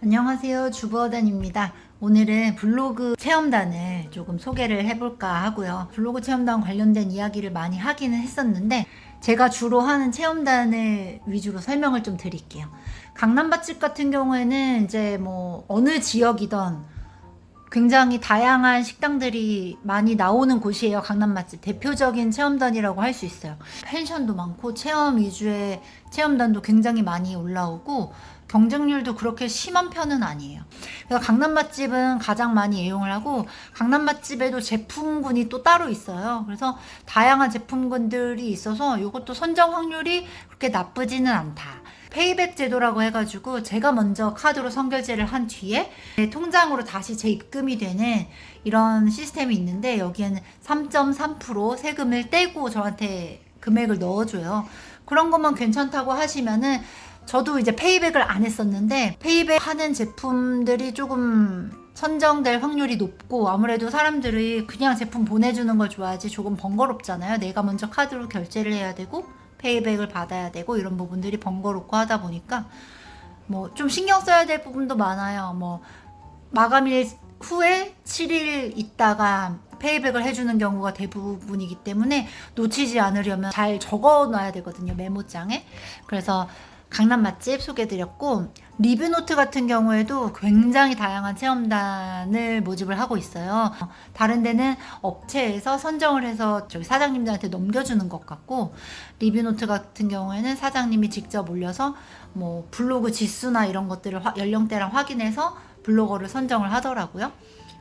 안녕하세요. 주부어단입니다. 오늘은 블로그 체험단을 조금 소개를 해볼까 하고요. 블로그 체험단 관련된 이야기를 많이 하기는 했었는데 제가 주로 하는 체험단을 위주로 설명을 좀 드릴게요. 강남 맛집 같은 경우에는 이제 뭐 어느 지역이던 굉장히 다양한 식당들이 많이 나오는 곳이에요. 강남 맛집 대표적인 체험단이라고 할 수 있어요. 펜션도 많고 체험 위주의 체험단도 굉장히 많이 올라오고 경쟁률도 그렇게 심한 편은 아니에요. 그래서 강남 맛집은 가장 많이 애용을 하고, 강남 맛집에도 제품군이 또 따로 있어요. 그래서 다양한 제품군들이 있어서 이것도 선정 확률이 그렇게 나쁘지는 않다. 페이백 제도라고 해가지고 제가 먼저 카드로 선결제를 한 뒤에 통장으로 다시 재입금이 되는 이런 시스템이 있는데, 여기에는 3.3% 세금을 떼고 저한테 금액을 넣어줘요. 그런 것만 괜찮다고 하시면은, 저도 이제 페이백을 안 했었는데 페이백 하는 제품들이 조금 선정될 확률이 높고, 아무래도 사람들이 그냥 제품 보내주는 걸 좋아하지 조금 번거롭잖아요. 내가 먼저 카드로 결제를 해야 되고 페이백을 받아야 되고 이런 부분들이 번거롭고 하다 보니까 뭐 좀 신경 써야 될 부분도 많아요. 뭐 마감일 후에 7일 있다가 페이백을 해주는 경우가 대부분이기 때문에 놓치지 않으려면 잘 적어놔야 되거든요, 메모장에. 그래서 강남 맛집 소개해드렸고, 리뷰노트 같은 경우에도 굉장히 다양한 체험단을 모집을 하고 있어요. 다른 데는 업체에서 선정을 해서 저희 사장님들한테 넘겨주는 것 같고, 리뷰노트 같은 경우에는 사장님이 직접 올려서 뭐 블로그 지수나 이런 것들을 연령대랑 확인해서 블로거를 선정을 하더라고요.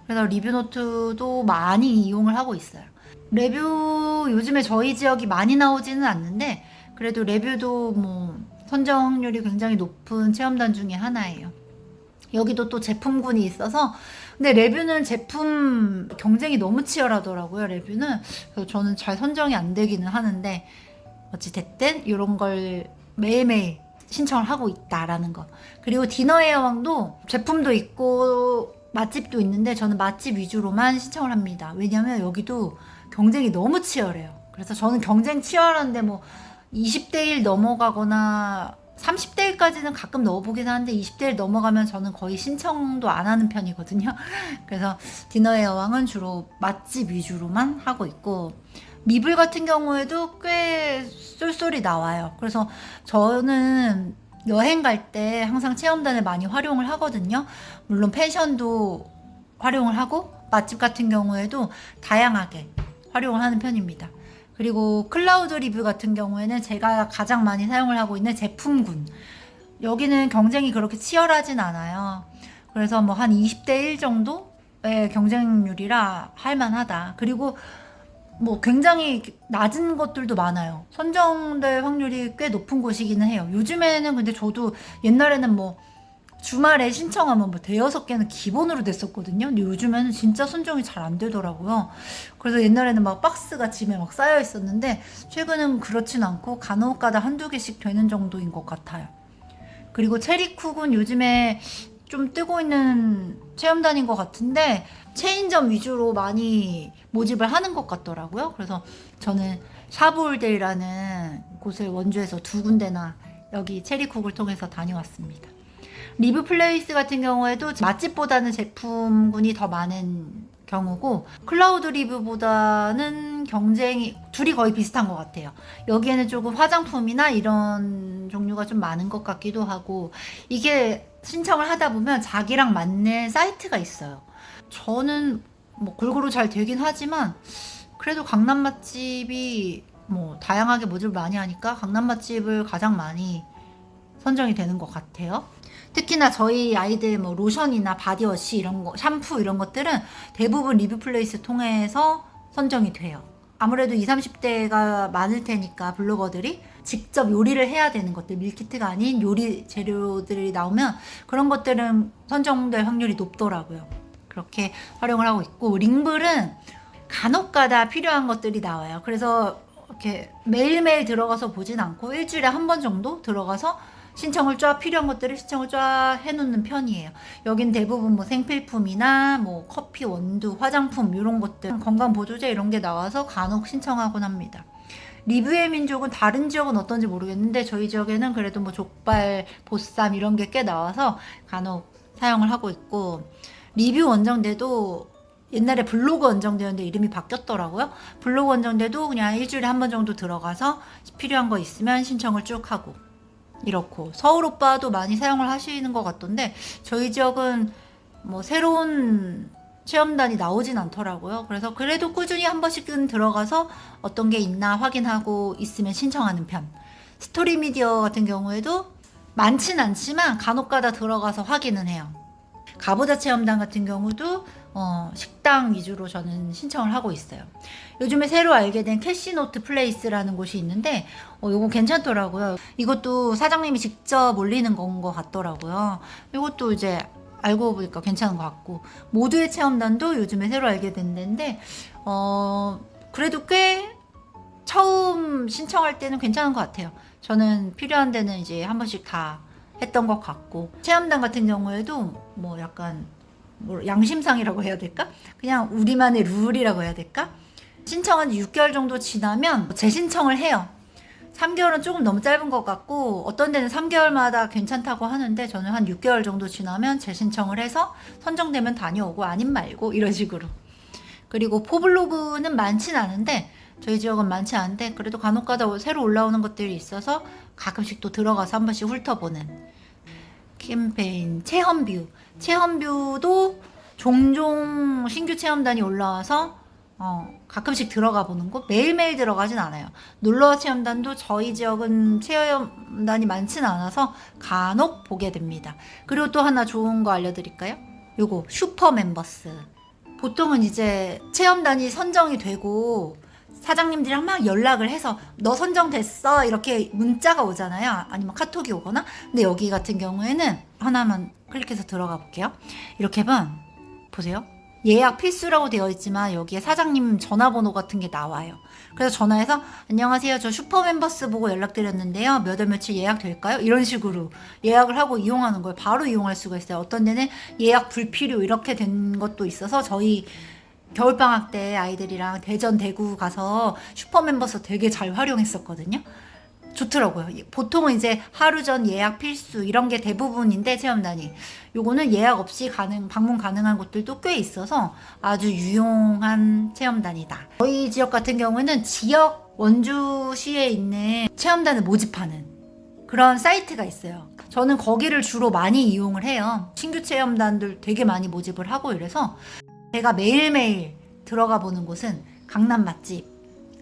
그래서 리뷰노트도 많이 이용을 하고 있어요. 레뷰 요즘에 저희 지역이 많이 나오지는 않는데 그래도 레뷰도 뭐 선정 확률이 굉장히 높은 체험단 중에 하나예요. 여기도 또 제품군이 있어서, 근데 레뷰는 제품 경쟁이 너무 치열하더라고요. 레뷰는. 그래서 저는 잘 선정이 안 되기는 하는데 어찌됐든 이런 걸 매일매일 신청을 하고 있다라는 거. 그리고 디너의 여왕도 제품도 있고 맛집도 있는데 저는 맛집 위주로만 신청을 합니다. 왜냐면 여기도 경쟁이 너무 치열해요. 그래서 저는 경쟁 치열한데 뭐 20대 1 넘어가거나 30대 1까지는 가끔 넣어보긴 하는데 20대 1 넘어가면 저는 거의 신청도 안 하는 편이거든요. 그래서 디너의 여왕은 주로 맛집 위주로만 하고 있고, 미불 같은 경우에도 꽤 쏠쏠이 나와요. 그래서 저는 여행 갈 때 항상 체험단을 많이 활용을 하거든요. 물론 펜션도 활용을 하고 맛집 같은 경우에도 다양하게 활용을 하는 편입니다. 그리고 클라우드 리뷰 같은 경우에는 제가 가장 많이 사용을 하고 있는 제품군. 여기는 경쟁이 그렇게 치열하진 않아요. 그래서 뭐 한 20대 1 정도의 경쟁률이라 할만하다. 그리고 뭐 굉장히 낮은 것들도 많아요. 선정될 확률이 꽤 높은 곳이기는 해요. 요즘에는 근데 저도 옛날에는 뭐 주말에 신청하면 뭐 대여섯 개는 기본으로 됐었거든요. 근데 요즘에는 진짜 선정이 잘 안 되더라고요. 그래서 옛날에는 막 박스가 집에 막 쌓여 있었는데 최근은 그렇진 않고 간혹가다 한두 개씩 되는 정도인 것 같아요. 그리고 체리쿡은 요즘에 좀 뜨고 있는 체험단인 것 같은데 체인점 위주로 많이 모집을 하는 것 같더라고요. 그래서 저는 샤브올데이라는 곳을 원주에서 2군데나 여기 체리쿡을 통해서 다녀왔습니다. 리뷰 플레이스 같은 경우에도 맛집보다는 제품군이 더 많은 경우고, 클라우드 리뷰보다는 경쟁이 둘이 거의 비슷한 것 같아요. 여기에는 조금 화장품이나 이런 종류가 좀 많은 것 같기도 하고, 이게 신청을 하다 보면 자기랑 맞는 사이트가 있어요. 저는 뭐 골고루 잘 되긴 하지만 그래도 강남 맛집이 뭐 다양하게 모집을 많이 하니까 강남 맛집을 가장 많이 선정이 되는 것 같아요. 특히나 저희 아이들 뭐 로션이나 바디워시 이런 거, 샴푸 이런 것들은 대부분 리뷰 플레이스 통해서 선정이 돼요. 아무래도 20, 30대가 많을 테니까 블로거들이 직접 요리를 해야 되는 것들, 밀키트가 아닌 요리 재료들이 나오면 그런 것들은 선정될 확률이 높더라고요. 그렇게 활용을 하고 있고, 링블은 간혹가다 필요한 것들이 나와요. 그래서 이렇게 매일매일 들어가서 보진 않고 일주일에 한 번 정도 들어가서 신청을 쫙, 필요한 것들을 신청을 쫙 해놓는 편이에요. 여긴 대부분 뭐 생필품이나 뭐 커피, 원두, 화장품 이런 것들, 건강보조제 이런 게 나와서 간혹 신청하곤 합니다. 리뷰의 민족은 다른 지역은 어떤지 모르겠는데 저희 지역에는 그래도 뭐 족발, 보쌈 이런 게 꽤 나와서 간혹 사용을 하고 있고, 리뷰 원정대도 옛날에 블로그 원정대였는데 이름이 바뀌었더라고요. 블로그 원정대도 그냥 일주일에 한 번 정도 들어가서 필요한 거 있으면 신청을 쭉 하고 이렇고, 서울 오빠도 많이 사용을 하시는 것 같던데 저희 지역은 뭐 새로운 체험단이 나오진 않더라고요. 그래서 그래도 꾸준히 한 번씩은 들어가서 어떤 게 있나 확인하고 있으면 신청하는 편. 스토리 미디어 같은 경우에도 많진 않지만 간혹가다 들어가서 확인은 해요. 가보자 체험단 같은 경우도 식당 위주로 저는 신청을 하고 있어요. 요즘에 새로 알게 된 캐시노트 플레이스라는 곳이 있는데 이거 괜찮더라고요. 이것도 사장님이 직접 올리는 건 것 같더라고요. 이것도 이제 알고 보니까 괜찮은 것 같고, 모두의 체험단도 요즘에 새로 알게 된 데인데 그래도 꽤 처음 신청할 때는 괜찮은 것 같아요. 저는 필요한 데는 이제 한 번씩 다 했던 것 같고, 체험단 같은 경우에도 뭐 약간 뭐 양심상이라고 해야 될까? 그냥 우리만의 룰이라고 해야 될까? 신청한 지 6개월 정도 지나면 재신청을 해요. 3개월은 조금 너무 짧은 것 같고, 어떤 데는 3개월마다 괜찮다고 하는데 저는 한 6개월 정도 지나면 재신청을 해서 선정되면 다녀오고 아님 말고 이런 식으로. 그리고 포블로그는 많진 않은데, 저희 지역은 많지 않은데 그래도 간혹가다 새로 올라오는 것들이 있어서 가끔씩 또 들어가서 한 번씩 훑어보는 캠페인. 체험뷰도 종종 신규 체험단이 올라와서 가끔씩 들어가 보는 거. 매일매일 들어가진 않아요. 놀러 체험단도 저희 지역은 체험단이 많진 않아서 간혹 보게 됩니다. 그리고 또 하나 좋은 거 알려드릴까요? 요거 슈퍼 멤버스. 보통은 이제 체험단이 선정이 되고 사장님들이랑 막 연락을 해서 너 선정됐어 이렇게 문자가 오잖아요. 아니면 카톡이 오거나. 근데 여기 같은 경우에는 하나만 클릭해서 들어가 볼게요. 이렇게 보세요. 예약 필수라고 되어 있지만 여기에 사장님 전화번호 같은 게 나와요. 그래서 전화해서 안녕하세요, 저 슈퍼멤버스 보고 연락드렸는데요, 몇 월 며칠 예약 될까요? 이런 식으로 예약을 하고 이용하는 거예요. 바로 이용할 수가 있어요. 어떤 데는 예약 불필요 이렇게 된 것도 있어서 저희 겨울방학 때 아이들이랑 대전, 대구 가서 슈퍼멤버스 되게 잘 활용했었거든요. 좋더라고요. 보통은 이제 하루 전 예약 필수 이런 게 대부분인데, 체험단이 요거는 예약 없이 방문 가능한 곳들도 꽤 있어서 아주 유용한 체험단이다. 저희 지역 같은 경우에는 지역 원주시에 있는 체험단을 모집하는 그런 사이트가 있어요. 저는 거기를 주로 많이 이용을 해요. 신규 체험단들 되게 많이 모집을 하고 이래서 제가 매일매일 들어가 보는 곳은 강남 맛집,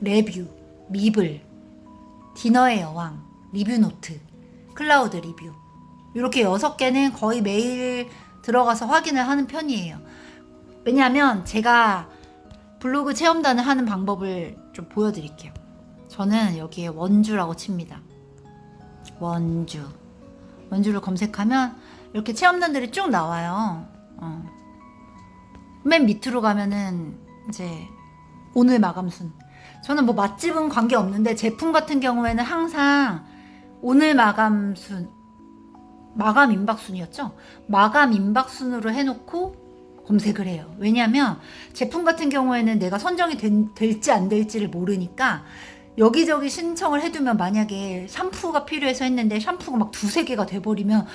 레뷰, 미블, 디너의 여왕, 리뷰노트, 클라우드 리뷰, 이렇게 6개는 거의 매일 들어가서 확인을 하는 편이에요. 왜냐하면 제가 블로그 체험단을 하는 방법을 좀 보여드릴게요. 저는 여기에 원주라고 칩니다. 원주를 검색하면 이렇게 체험단들이 쭉 나와요. 맨 밑으로 가면은 이제 오늘 마감순. 저는 뭐 맛집은 관계없는데 제품 같은 경우에는 항상 오늘 마감 임박순이었죠? 마감 임박순으로 해놓고 검색을 해요. 왜냐면 제품 같은 경우에는 내가 선정이 될지 안 될지를 모르니까 여기저기 신청을 해두면, 만약에 샴푸가 필요해서 했는데 샴푸가 막 2-3개가 돼버리면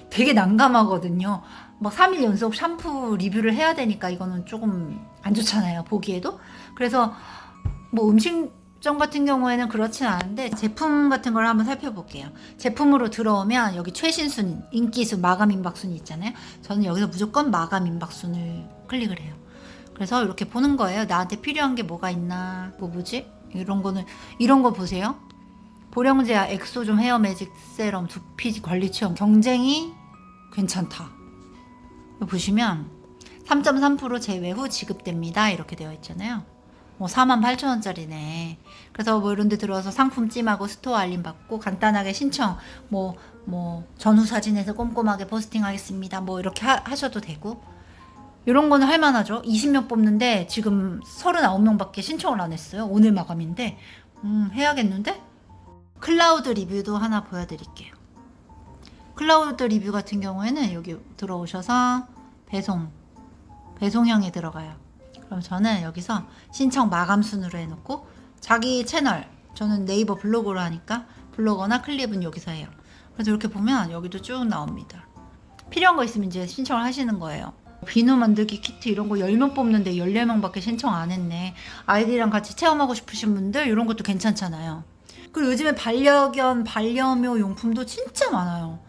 되게 난감하거든요. 막 3일 연속 샴푸 리뷰를 해야 되니까 이거는 조금 안 좋잖아요, 보기에도. 그래서 뭐 음식점 같은 경우에는 그렇진 않은데 제품 같은 걸 한번 살펴볼게요. 제품으로 들어오면 여기 최신순, 인기순, 마감 임박순이 있잖아요. 저는 여기서 무조건 마감 임박순을 클릭을 해요. 그래서 이렇게 보는 거예요. 나한테 필요한 게 뭐가 있나. 뭐지? 이런 거 보세요. 보령제야 엑소좀 헤어 매직 세럼 두피 관리 체험 경쟁이 괜찮다. 보시면 3.3% 제외 후 지급됩니다. 이렇게 되어 있잖아요. 뭐 48,000원짜리네. 그래서 뭐 이런 데 들어와서 상품 찜하고 스토어 알림 받고 간단하게 신청, 뭐 전후 사진에서 꼼꼼하게 포스팅 하겠습니다. 뭐 이렇게 하셔도 되고. 이런 거는 할 만하죠. 20명 뽑는데 지금 39명밖에 신청을 안 했어요. 오늘 마감인데. 해야겠는데? 클라우드 리뷰도 하나 보여드릴게요. 클라우드 리뷰 같은 경우에는 여기 들어오셔서 배송형에 들어가요. 그럼 저는 여기서 신청 마감 순으로 해놓고, 자기 채널, 저는 네이버 블로그로 하니까 블로거나 클립은 여기서 해요. 그래서 이렇게 보면 여기도 쭉 나옵니다. 필요한 거 있으면 이제 신청을 하시는 거예요. 비누 만들기 키트 이런 거 10명 뽑는데 14명밖에 신청 안 했네. 아이들이랑 같이 체험하고 싶으신 분들 이런 것도 괜찮잖아요. 그리고 요즘에 반려견, 반려묘 용품도 진짜 많아요.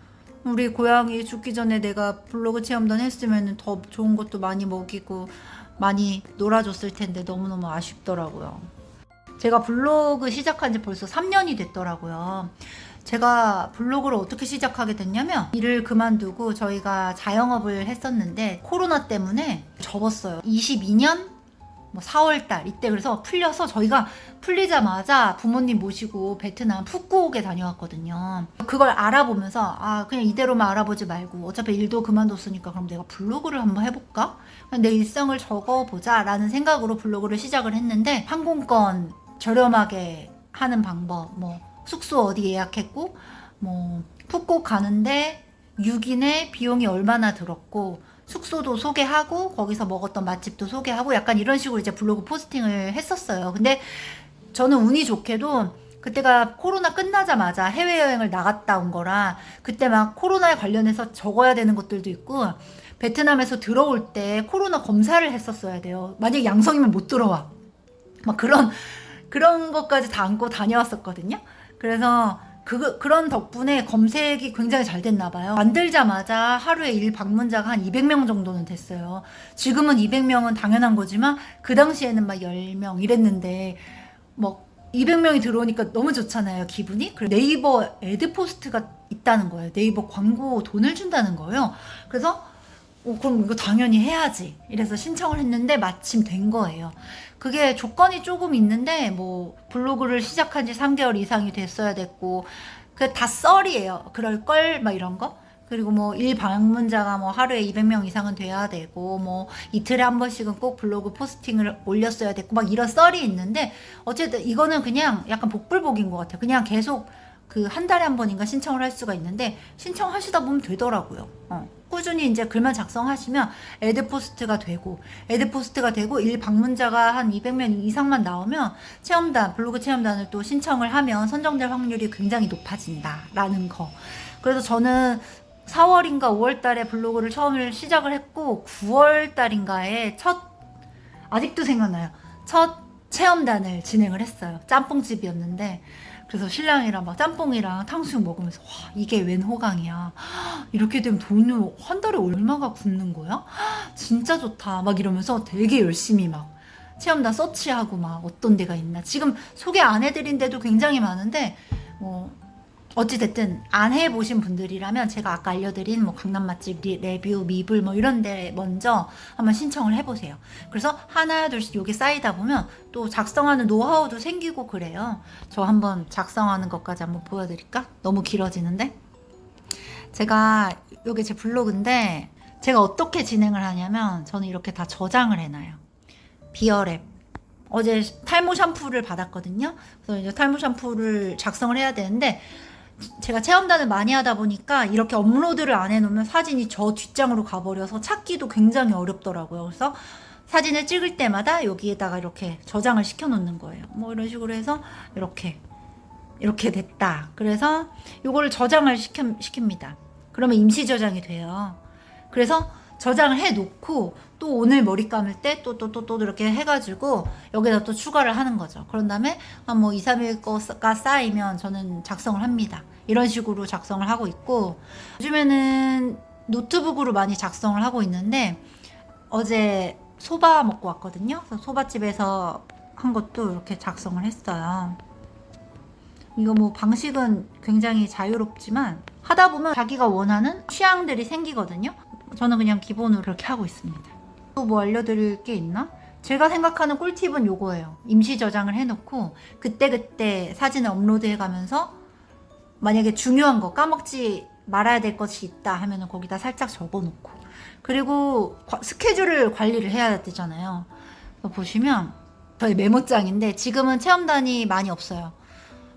우리 고양이 죽기 전에 내가 블로그 체험단 했으면 더 좋은 것도 많이 먹이고 많이 놀아줬을 텐데 너무너무 아쉽더라고요. 제가 블로그 시작한 지 벌써 3년이 됐더라고요. 제가 블로그를 어떻게 시작하게 됐냐면 일을 그만두고 저희가 자영업을 했었는데 코로나 때문에 접었어요. 22년 4월달 이때 그래서 풀려서 저희가 풀리자마자 부모님 모시고 베트남 푸꾸옥에 다녀왔거든요. 그걸 알아보면서 그냥 이대로만 알아보지 말고 어차피 일도 그만뒀으니까 그럼 내가 블로그를 한번 해볼까? 내 일상을 적어보자 라는 생각으로 블로그를 시작을 했는데 항공권 저렴하게 하는 방법, 숙소 어디 예약했고 푸꾸옥 가는데 6인에 비용이 얼마나 들었고 숙소도 소개하고 거기서 먹었던 맛집도 소개하고 약간 이런 식으로 이제 블로그 포스팅을 했었어요. 근데 저는 운이 좋게도 그때가 코로나 끝나자마자 해외여행을 나갔다 온 거라 그때 막 코로나에 관련해서 적어야 되는 것들도 있고 베트남에서 들어올 때 코로나 검사를 했었어야 돼요. 만약에 양성이면 못 들어와. 막 그런 것까지 다 안고 다녀왔었거든요. 그래서 그런 덕분에 검색이 굉장히 잘 됐나 봐요. 만들자마자 하루에 일 방문자가 한 200명 정도는 됐어요. 지금은 200명은 당연한 거지만 그 당시에는 막 10명 이랬는데 200명이 들어오니까 너무 좋잖아요, 기분이. 그리고 네이버 애드포스트가 있다는 거예요. 네이버 광고 돈을 준다는 거예요. 그래서 그럼 이거 당연히 해야지. 이래서 신청을 했는데 마침 된 거예요. 그게 조건이 조금 있는데 블로그를 시작한 지 3개월 이상이 됐어야 됐고 그게 다 썰이에요. 그럴걸 막 이런 거. 그리고 일 방문자가 하루에 200명 이상은 돼야 되고 이틀에 한 번씩은 꼭 블로그 포스팅을 올렸어야 됐고 막 이런 썰이 있는데 어쨌든 이거는 그냥 약간 복불복인 것 같아요. 그냥 계속 한 달에 한 번인가 신청을 할 수가 있는데 신청하시다 보면 되더라고요. 꾸준히 이제 글만 작성하시면 애드포스트가 되고 일 방문자가 한 200명 이상만 나오면 블로그 체험단을 또 신청을 하면 선정될 확률이 굉장히 높아진다라는 거. 그래서 저는 4월인가 5월 달에 블로그를 처음 시작을 했고 9월 달인가에 아직도 생각나요. 첫 체험단을 진행을 했어요. 짬뽕집이었는데 그래서 신랑이랑 막 짬뽕이랑 탕수육 먹으면서 와 이게 웬 호강이야. 이렇게 되면 돈을 한 달에 얼마가 굽는 거야? 진짜 좋다. 막 이러면서 되게 열심히 막 체험단 서치하고 막 어떤 데가 있나. 지금 소개 안 해드린 데도 굉장히 많은데 어찌됐든 안 해보신 분들이라면 제가 아까 알려드린 강남 맛집 레뷰, 미불 이런 데 먼저 한번 신청을 해보세요. 그래서 하나 둘씩 요게 쌓이다 보면 또 작성하는 노하우도 생기고 그래요. 저 한번 작성하는 것까지 한번 보여드릴까? 너무 길어지는데? 요게 제 블로그인데 제가 어떻게 진행을 하냐면 저는 이렇게 다 저장을 해놔요. 비어랩. 어제 탈모 샴푸를 받았거든요. 그래서 이제 탈모 샴푸를 작성을 해야 되는데 제가 체험단을 많이 하다 보니까 이렇게 업로드를 안 해놓으면 사진이 저 뒷장으로 가버려서 찾기도 굉장히 어렵더라고요. 그래서 사진을 찍을 때마다 여기에다가 이렇게 저장을 시켜놓는 거예요. 이런 식으로 해서 이렇게 됐다. 그래서 이거를 저장을 시킵니다. 그러면 임시 저장이 돼요. 그래서 저장을 해놓고 또 오늘 머리 감을 때 또 이렇게 해가지고 여기다 또 추가를 하는 거죠. 그런 다음에 한 2, 3일 거가 쌓이면 저는 작성을 합니다. 이런 식으로 작성을 하고 있고 요즘에는 노트북으로 많이 작성을 하고 있는데 어제 소바 먹고 왔거든요. 그래서 소바집에서 한 것도 이렇게 작성을 했어요. 이거 방식은 굉장히 자유롭지만 하다 보면 자기가 원하는 취향들이 생기거든요. 저는 그냥 기본으로 그렇게 하고 있습니다. 또 알려드릴 게 있나? 제가 생각하는 꿀팁은 요거예요. 임시 저장을 해놓고 그때그때 사진을 업로드해가면서 만약에 중요한 거 까먹지 말아야 될 것이 있다 하면은 거기다 살짝 적어놓고 그리고 스케줄을 관리를 해야 되잖아요. 보시면 저희 메모장인데 지금은 체험단이 많이 없어요.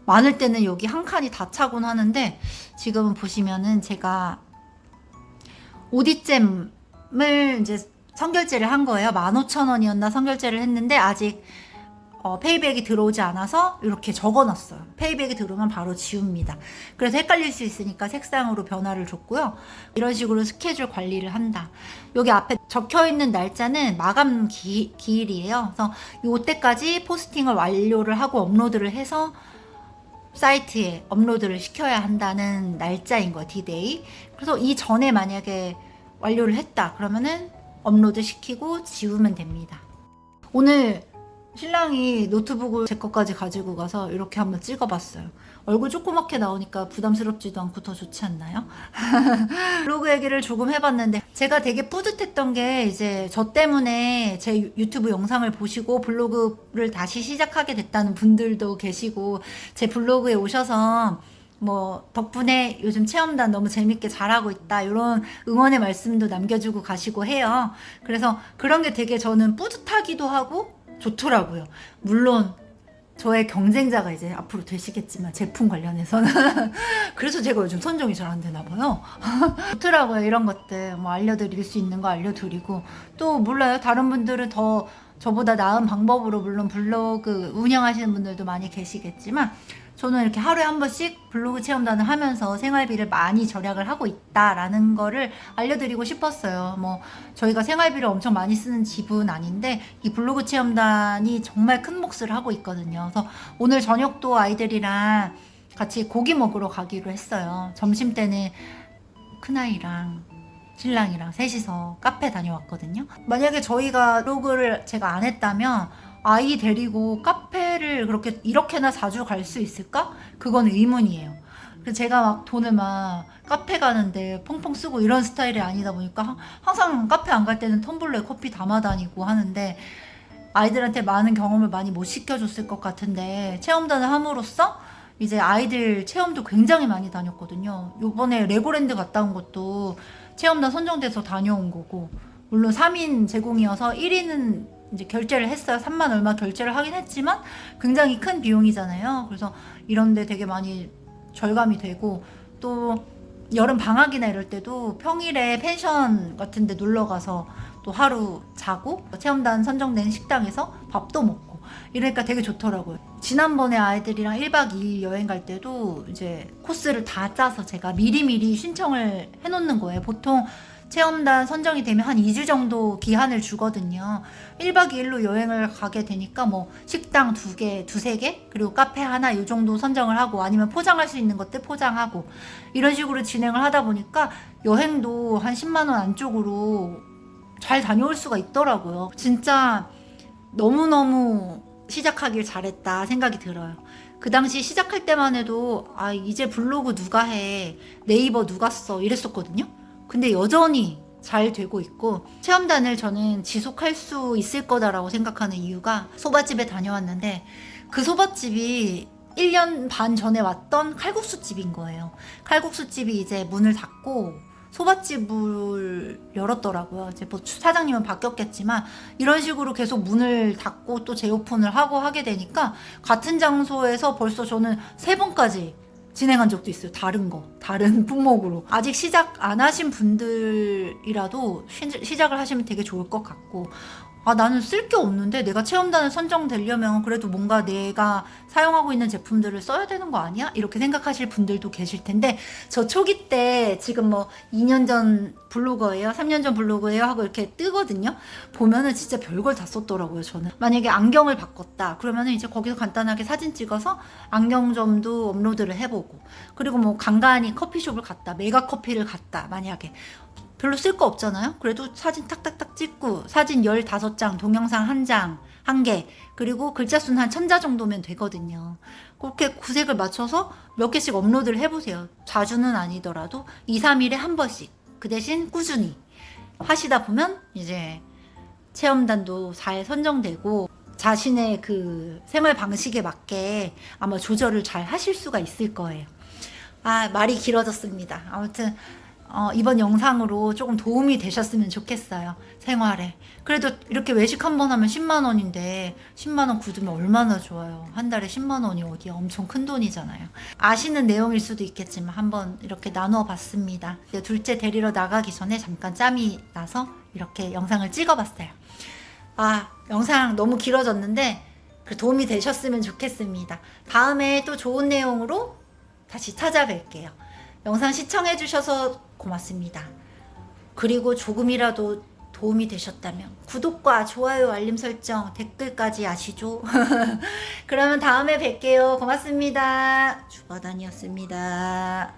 많을 때는 여기 한 칸이 다 차곤 하는데 지금은 보시면은 제가 오디잼을 이제 선결제를 한 거예요. 15,000원이었나 선결제를 했는데 아직 페이백이 들어오지 않아서 이렇게 적어놨어요. 페이백이 들어오면 바로 지웁니다. 그래서 헷갈릴 수 있으니까 색상으로 변화를 줬고요. 이런 식으로 스케줄 관리를 한다. 여기 앞에 적혀있는 날짜는 마감 기일이에요. 그래서 이때까지 포스팅을 완료를 하고 업로드를 해서 사이트에 업로드를 시켜야 한다는 날짜인 거예요. 디데이. 그래서 이 전에 만약에 완료를 했다 그러면은 업로드 시키고 지우면 됩니다. 오늘 신랑이 노트북을 제 것까지 가지고 가서 이렇게 한번 찍어봤어요. 얼굴 조그맣게 나오니까 부담스럽지도 않고 더 좋지 않나요? 블로그 얘기를 조금 해봤는데 제가 되게 뿌듯했던 게 이제 저 때문에 제 유튜브 영상을 보시고 블로그를 다시 시작하게 됐다는 분들도 계시고 제 블로그에 오셔서 뭐 덕분에 요즘 체험단 너무 재밌게 잘하고 있다 이런 응원의 말씀도 남겨주고 가시고 해요. 그래서 그런 게 되게 저는 뿌듯하기도 하고 좋더라고요. 물론 저의 경쟁자가 이제 앞으로 되시겠지만 제품 관련해서는 그래서 제가 요즘 선정이 잘 안 되나 봐요. 좋더라고요. 이런 것들 뭐 알려드릴 수 있는 거 알려드리고 또 몰라요. 다른 분들은 더 저보다 나은 방법으로 물론 블로그 운영하시는 분들도 많이 계시겠지만 저는 이렇게 하루에 한 번씩 블로그 체험단을 하면서 생활비를 많이 절약을 하고 있다라는 거를 알려드리고 싶었어요. 뭐 저희가 생활비를 엄청 많이 쓰는 집은 아닌데 이 블로그 체험단이 정말 큰 몫을 하고 있거든요. 그래서 오늘 저녁도 아이들이랑 같이 고기 먹으러 가기로 했어요. 점심 때는 큰아이랑 신랑이랑 셋이서 카페 다녀왔거든요. 만약에 저희가 블로그를 제가 안 했다면 아이 데리고 카페를 그렇게 이렇게나 자주 갈 수 있을까? 그건 의문이에요. 그래서 제가 막 돈을 막 카페 가는데 펑펑 쓰고 이런 스타일이 아니다 보니까 항상 카페 안 갈 때는 텀블러에 커피 담아 다니고 하는데 아이들한테 많은 경험을 많이 못 시켜줬을 것 같은데 체험단을 함으로써 이제 아이들 체험도 굉장히 많이 다녔거든요. 요번에 레고랜드 갔다 온 것도 체험단 선정돼서 다녀온 거고 물론 3인 제공이어서 1인은 이제 결제를 했어요. 3만 얼마 결제를 하긴 했지만 굉장히 큰 비용이잖아요. 그래서 이런데 되게 많이 절감이 되고 또 여름 방학이나 이럴 때도 평일에 펜션 같은 데 놀러 가서 또 하루 자고 체험단 선정된 식당에서 밥도 먹고 이러니까 되게 좋더라고요. 지난번에 아이들이랑 1박 2일 여행 갈 때도 이제 코스를 다 짜서 제가 미리미리 신청을 해놓는 거예요. 보통 체험단 선정이 되면 한 2주 정도 기한을 주거든요. 1박 2일로 여행을 가게 되니까 뭐 식당 2개, 2-3개, 그리고 카페 하나 이 정도 선정을 하고 아니면 포장할 수 있는 것들 포장하고 이런 식으로 진행을 하다 보니까 여행도 한 10만 원 안쪽으로 잘 다녀올 수가 있더라고요. 진짜 너무너무 시작하길 잘했다 생각이 들어요. 그 당시 시작할 때만 해도 아 이제 블로그 누가 해, 네이버 누가 써 이랬었거든요. 근데 여전히 잘 되고 있고 체험단을 저는 지속할 수 있을 거다라고 생각하는 이유가 소바집에 다녀왔는데 그 소바집이 1년 반 전에 왔던 칼국수집인 거예요. 칼국수집이 이제 문을 닫고 소바집을 열었더라고요. 이제 뭐 사장님은 바뀌었겠지만 이런 식으로 계속 문을 닫고 또 재오픈을 하고 하게 되니까 같은 장소에서 벌써 저는 3번까지 진행한 적도 있어요. 다른 품목으로. 아직 시작 안 하신 분들이라도 시작을 하시면 되게 좋을 것 같고 아 나는 쓸 게 없는데 내가 체험단을 선정되려면 그래도 뭔가 내가 사용하고 있는 제품들을 써야 되는 거 아니야? 이렇게 생각하실 분들도 계실 텐데 저 초기 때 지금 뭐 2년 전 블로거예요 3년 전 블로거예요 하고 이렇게 뜨거든요. 보면은 진짜 별걸 다 썼더라고요. 저는 만약에 안경을 바꿨다 그러면은 이제 거기서 간단하게 사진 찍어서 안경점도 업로드를 해보고 그리고 뭐 간간히 커피숍을 갔다 메가 커피를 갔다 만약에 별로 쓸 거 없잖아요. 그래도 사진 탁탁탁 찍고 사진 15장, 동영상 1장, 1개 그리고 글자 수는 한 1000자 정도면 되거든요. 그렇게 구색을 맞춰서 몇 개씩 업로드를 해보세요. 자주는 아니더라도 2, 3일에 한 번씩 그 대신 꾸준히 하시다 보면 이제 체험단도 잘 선정되고 자신의 그 생활 방식에 맞게 아마 조절을 잘 하실 수가 있을 거예요. 아 말이 길어졌습니다. 아무튼 이번 영상으로 조금 도움이 되셨으면 좋겠어요. 생활에. 그래도 이렇게 외식 한 번 하면 10만 원인데 10만 원 굳으면 얼마나 좋아요. 한 달에 10만 원이 어디야. 엄청 큰 돈이잖아요. 아시는 내용일 수도 있겠지만 한번 이렇게 나누어 봤습니다. 둘째 데리러 나가기 전에 잠깐 짬이 나서 이렇게 영상을 찍어 봤어요. 아 영상 너무 길어졌는데 도움이 되셨으면 좋겠습니다. 다음에 또 좋은 내용으로 다시 찾아뵐게요. 영상 시청해주셔서 고맙습니다. 그리고 조금이라도 도움이 되셨다면 구독과 좋아요, 알림 설정, 댓글까지 아시죠? 그러면 다음에 뵐게요. 고맙습니다. 주바단이었습니다.